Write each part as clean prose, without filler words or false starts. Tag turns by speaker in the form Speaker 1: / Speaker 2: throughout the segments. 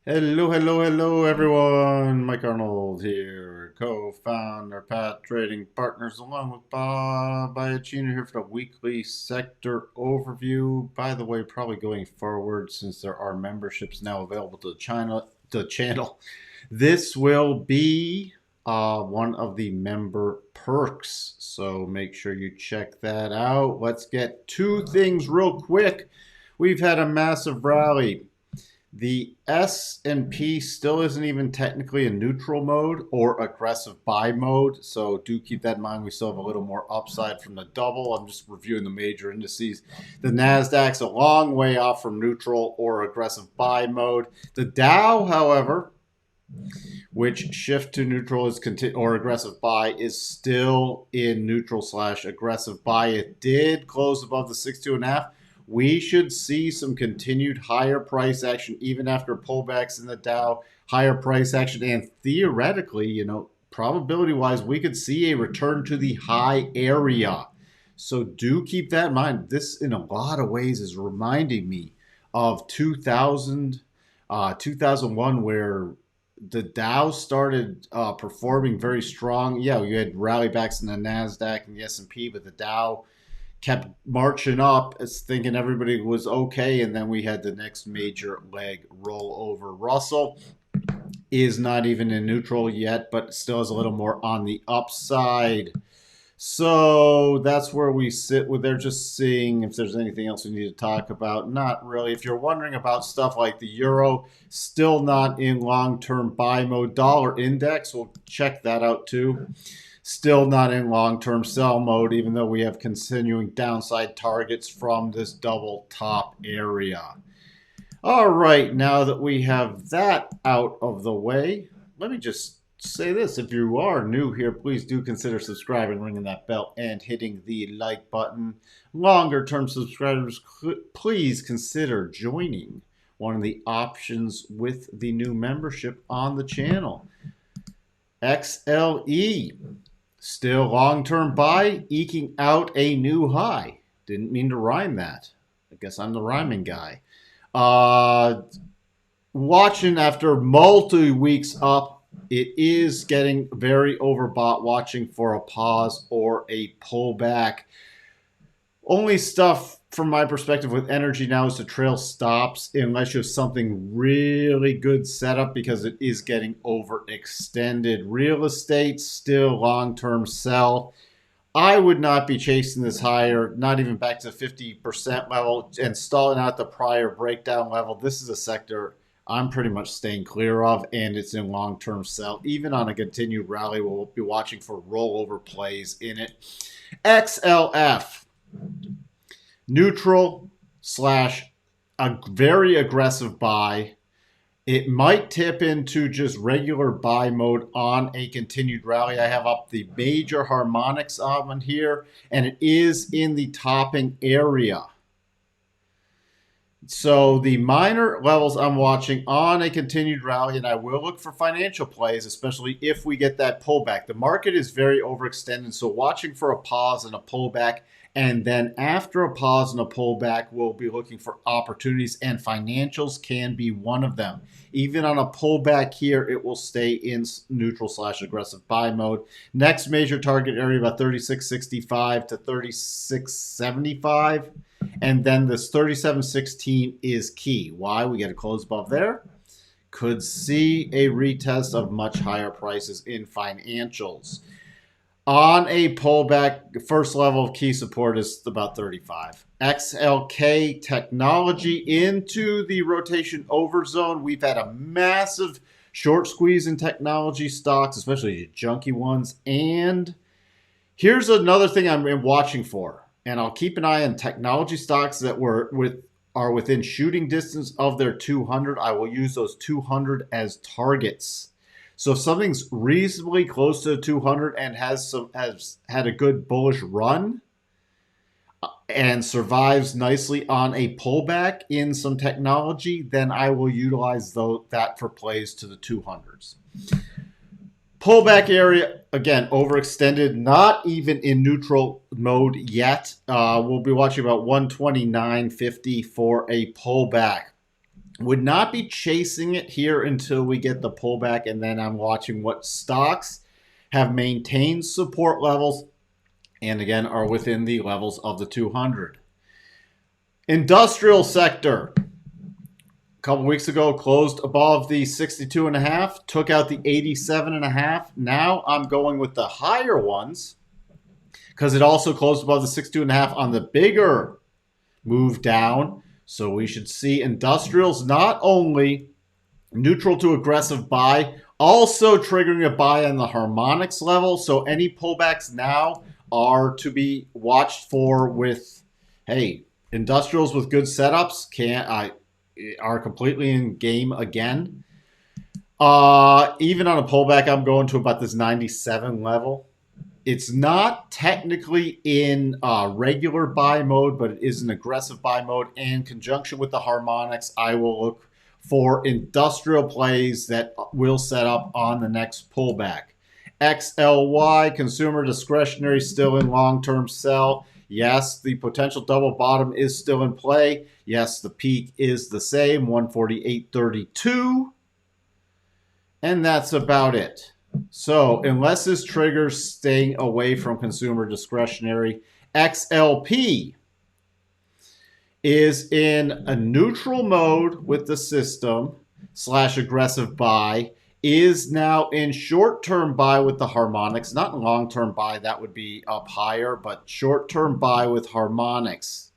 Speaker 1: Hello, everyone. Mike Arnold here, co-founder, Pat Trading Partners, along with Bob Iacchino here for the weekly sector overview. By the way, probably going forward, since there are memberships now available to the channel, this will be one of the member perks. So make sure you check that out. Let's get two things real quick. We've had a massive rally. The S&P still isn't even technically in neutral mode or aggressive buy mode, so do keep that in mind. We still have a little more upside from the double. I'm just reviewing the major indices. The Nasdaq's a long way off from neutral or aggressive buy mode. The Dow, however, which shift to neutral is or aggressive buy, is still in neutral slash aggressive buy. It did close above the 62.5. We should see some continued higher price action even after pullbacks in the Dow, higher price action, and theoretically, probability wise, we could see a return to the high area. So do keep that in mind. This, in a lot of ways, is reminding me of 2001, where the Dow started performing very strong. Yeah, you had rally backs in the Nasdaq and the S&P, but the Dow kept marching up, thinking everybody was okay, and then we had the next major leg roll over. Russell is not even in neutral yet, but still has a little more on the upside. So that's where we sit with. They're just seeing if there's anything else we need to talk about. Not really. If you're wondering about stuff like the euro, still not in long-term buy mode. Dollar index, we'll check that out too. Still not in long-term sell mode, even though we have continuing downside targets from this double top area. All right, now that we have that out of the way, let me just say this. If you are new here, please do consider subscribing, ringing that bell, and hitting the like button. Longer-term subscribers, please consider joining one of the options with the new membership on the channel. XLE. Still long-term buy, eking out a new high. Didn't mean to rhyme that. I guess I'm the rhyming guy. Watching after multi-weeks up, it is getting very overbought, watching for a pause or a pullback. Only stuff from my perspective with energy now is to trail stops unless you have something really good set up, because it is getting overextended. Real estate, still long-term sell. I would not be chasing this higher, not even back to the 50% level and stalling out the prior breakdown level. This is a sector I'm pretty much staying clear of, and it's in long-term sell. Even on a continued rally, we'll be watching for rollover plays in it. XLF. Neutral slash a very aggressive buy. It might tip into just regular buy mode on a continued rally. I have up the major harmonics on here, and it is in the topping area. So the minor levels I'm watching on a continued rally, and I will look for financial plays, especially if we get that pullback. The market is very overextended, so watching for a pause and a pullback. And then after a pause and a pullback, we'll be looking for opportunities, and financials can be one of them. Even on a pullback here, it will stay in neutral slash aggressive buy mode. Next major target area about 36.65 to 36.75. And then this 37.16 is key. Why? We get a close above there. Could see a retest of much higher prices in financials. On a pullback, first level of key support is about 35. XLK technology into the rotation over zone. We've had a massive short squeeze in technology stocks, especially the junky ones. And here's another thing I'm watching for. And I'll keep an eye on technology stocks that are within shooting distance of their 200. I will use those 200 as targets. So if something's reasonably close to 200 and has had a good bullish run and survives nicely on a pullback in some technology, then I will utilize that for plays to the 200s. Pullback area, again, overextended, not even in neutral mode yet. We'll be watching about 129.50 for a pullback. Would not be chasing it here until we get the pullback, and then I'm watching what stocks have maintained support levels and again are within the levels of the 200. Industrial sector. A couple weeks ago closed above the 62.5, took out the 87.5. Now I'm going with the higher ones because it also closed above the 62.5 on the bigger move down. So we should see industrials not only neutral to aggressive buy, also triggering a buy on the harmonics level. So any pullbacks now are to be watched for with, hey, industrials with good setups are completely in game again. Even on a pullback, I'm going to about this 97 level. It's not technically in regular buy mode, but it is an aggressive buy mode. And in conjunction with the harmonics, I will look for industrial plays that will set up on the next pullback. XLY, consumer discretionary, still in long-term sell. Yes, the potential double bottom is still in play. Yes, the peak is the same, 148.32. And that's about it. So unless this triggers staying away from consumer discretionary, XLP is in a neutral mode with the system / aggressive buy, is now in short-term buy with the harmonics, not long-term buy, that would be up higher, but short-term buy with harmonics.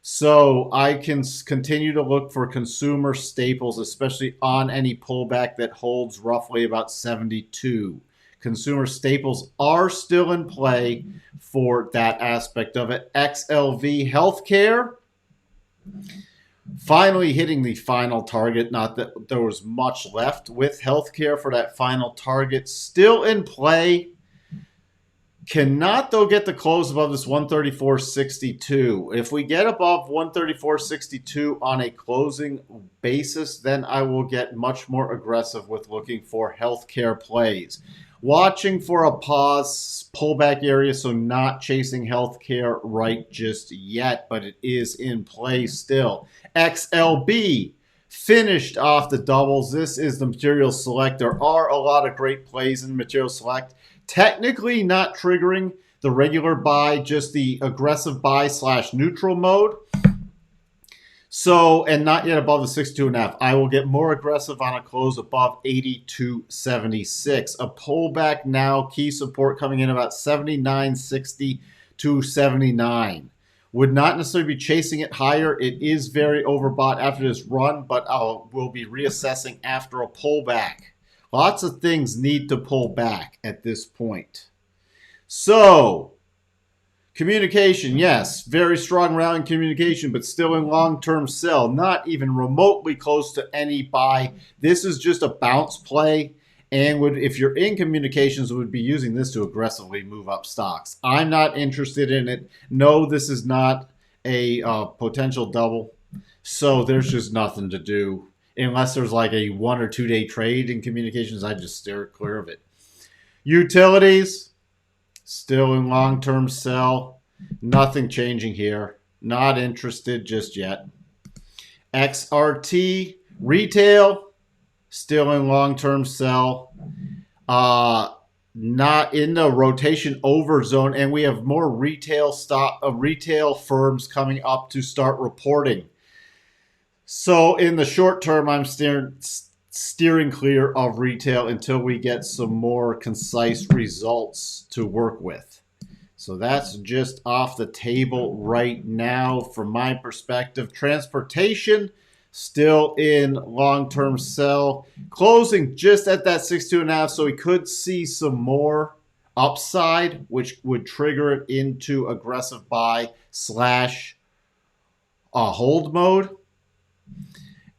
Speaker 1: So I can continue to look for consumer staples, especially on any pullback that holds roughly about 72. Consumer staples are still in play for that aspect of it. XLV healthcare, finally hitting the final target. Not that there was much left with healthcare for that final target. Still in play. Cannot, though, get the close above this 134.62. If we get above 134.62 on a closing basis, then I will get much more aggressive with looking for healthcare plays. Watching for a pause pullback area, so not chasing healthcare right just yet, but it is in play still. XLB finished off the doubles. This is the material select. There are a lot of great plays in material select. Technically not triggering the regular buy, just the aggressive buy / neutral mode. So, and not yet above the 62.5. I will get more aggressive on a close above 82.76. A pullback now, key support coming in about 79.60 to 79. Would not necessarily be chasing it higher. It is very overbought after this run, but we'll be reassessing after a pullback. Lots of things need to pull back at this point. So, communication, yes, very strong rally in communication, but still in long-term sell. Not even remotely close to any buy. This is just a bounce play, and if you're in communications, would be using this to aggressively move up stocks. I'm not interested in it. No, this is not a potential double, so there's just nothing to do. Unless there's like a 1 or 2 day trade in communications, I just steer clear of it. Utilities, still in long-term sell. Nothing changing here. Not interested just yet. XRT, retail, still in long-term sell. Not in the rotation over zone, and we have more retail firms coming up to start reporting. So in the short term, I'm steering clear of retail until we get some more concise results to work with. So that's just off the table right now from my perspective. Transportation, still in long-term sell. Closing just at that 62.5, so we could see some more upside, which would trigger it into aggressive buy / hold mode.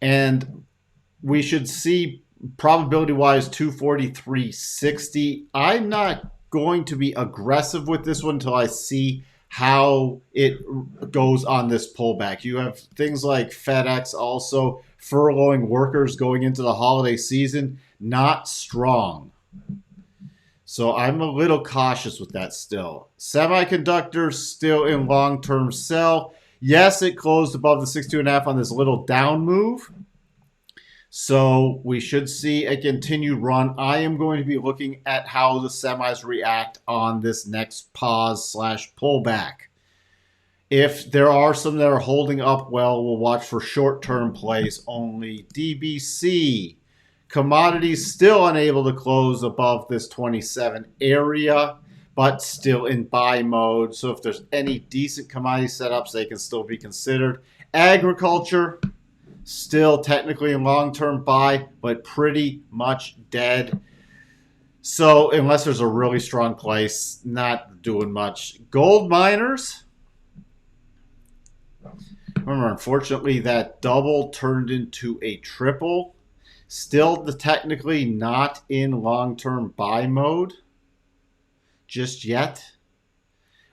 Speaker 1: And we should see probability-wise 243.60. I'm not going to be aggressive with this one until I see how it goes on this pullback. You have things like FedEx also furloughing workers going into the holiday season. Not strong. So I'm a little cautious with that still. Semiconductors still in long-term sell. Yes, it closed above the 62.5 on this little down move. So we should see a continued run. I am going to be looking at how the semis react on this next pause slash pullback. If there are some that are holding up well, we'll watch for short-term plays only. DBC. Commodities still unable to close above this 27 area, but still in buy mode. So if there's any decent commodity setups, they can still be considered. Agriculture, still technically in long-term buy, but pretty much dead. So unless there's a really strong place, not doing much. Gold miners. Remember, unfortunately, that double turned into a triple. Still technically not in long-term buy mode just yet.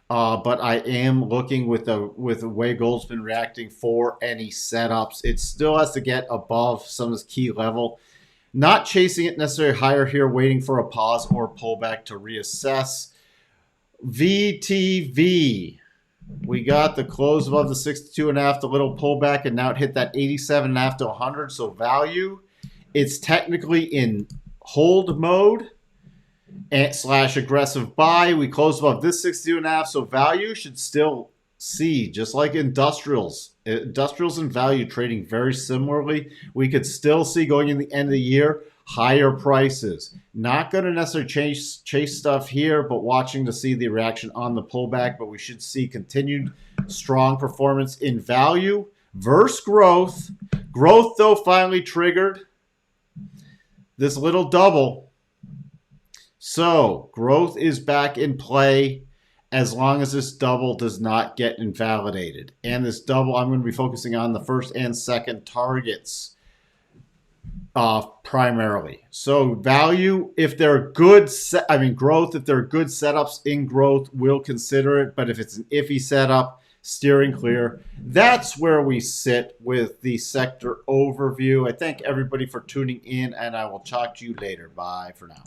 Speaker 1: But I am looking with the way gold's been reacting for any setups. It still has to get above some of this key level. Not chasing it necessarily higher here, waiting for a pause or pullback to reassess. VTV. We got the close above the 62.5, the little pullback, and now it hit that 87.5 to 100. So value, it's technically in hold mode and slash aggressive buy. We closed above this 62.5, so value should still see, just like industrials. Industrials and value trading very similarly. We could still see going in the end of the year higher prices. Not going to necessarily chase stuff here, but watching to see the reaction on the pullback. But we should see continued strong performance in value versus growth. Growth, though, finally triggered this little double. So growth is back in play as long as this double does not get invalidated. And this double, I'm going to be focusing on the first and second targets primarily. So value, if they're good, growth, if they're good setups in growth, we'll consider it. But if it's an iffy setup, steering clear. That's where we sit with the sector overview. I thank everybody for tuning in, and I will talk to you later. Bye for now.